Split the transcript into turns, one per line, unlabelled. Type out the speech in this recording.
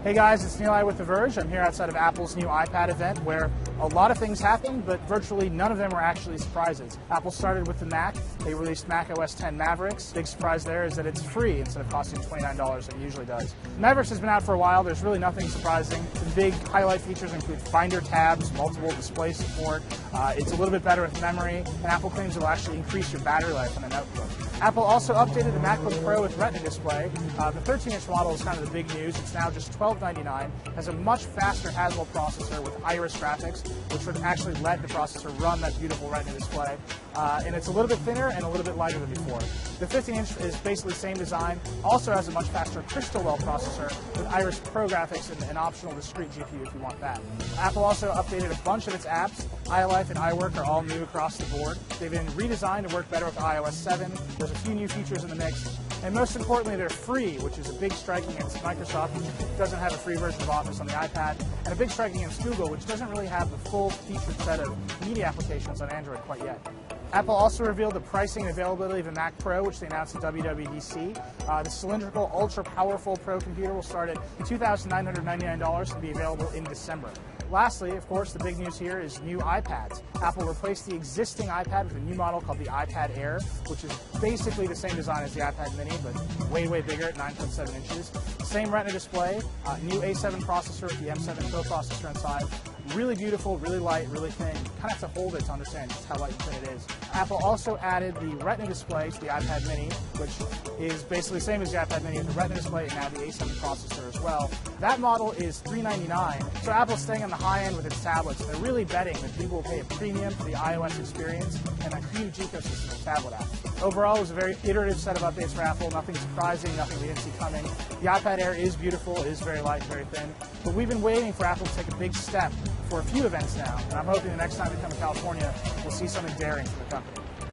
Hey guys, it's Nilay with The Verge. I'm here outside of Apple's new iPad event where a lot of things happened, but virtually none of them were actually surprises. Apple started with the Mac. They released Mac OS X Mavericks. Big surprise there is that it's free instead of costing $29 like it usually does. Mavericks has been out for a while. There's really nothing surprising. The big highlight features include Finder tabs, multiple display support. It's a little bit better with memory, and Apple claims it will actually increase your battery life on a notebook. Apple also updated the MacBook Pro with Retina display. The 13-inch model is kind of the big news. It's now just $12.99. Has a much faster Haswell processor with Iris graphics, which would actually let the processor run that beautiful Retina display. And it's a little bit thinner and a little bit lighter than before. The 15-inch is basically the same design, also has a much faster Crystal Well processor with Iris Pro graphics and an optional discrete GPU if you want that. Apple also updated a bunch of its apps. iLife and iWork are all new across the board. They've been redesigned to work better with iOS 7. There's a few new features in the mix. And most importantly, they're free, which is a big strike against Microsoft, which doesn't have a free version of Office on the iPad, and a big strike against Google, which doesn't really have the full featured set of media applications on Android quite yet. Apple also revealed the pricing and availability of the Mac Pro, which they announced at WWDC. The cylindrical, ultra-powerful Pro computer will start at $2,999 and be available in December. Lastly, of course, the big news here is new iPads. Apple replaced the existing iPad with a new model called the iPad Air, which is basically the same design as the iPad Mini, but way, way bigger at 9.7 inches. Same Retina display, new A7 processor with the M7 Pro processor inside. Really beautiful, really light, really thin. You kind of have to hold it to understand just how light and thin it is. Apple also added the Retina display to the iPad Mini, which is basically the same as the iPad Mini with the Retina display and now the A7 processor as well. That model is $399, so Apple's staying on the high end with its tablets. They're really betting that people will pay a premium for the iOS experience and a huge ecosystem of tablet apps. Overall, it was a very iterative set of updates for Apple. Nothing surprising, nothing we didn't see coming. The iPad Air is beautiful, it is very light and very thin, but we've been waiting for Apple to take a big step for a few events now, and I'm hoping the next time we come to California, we'll see something daring from the company.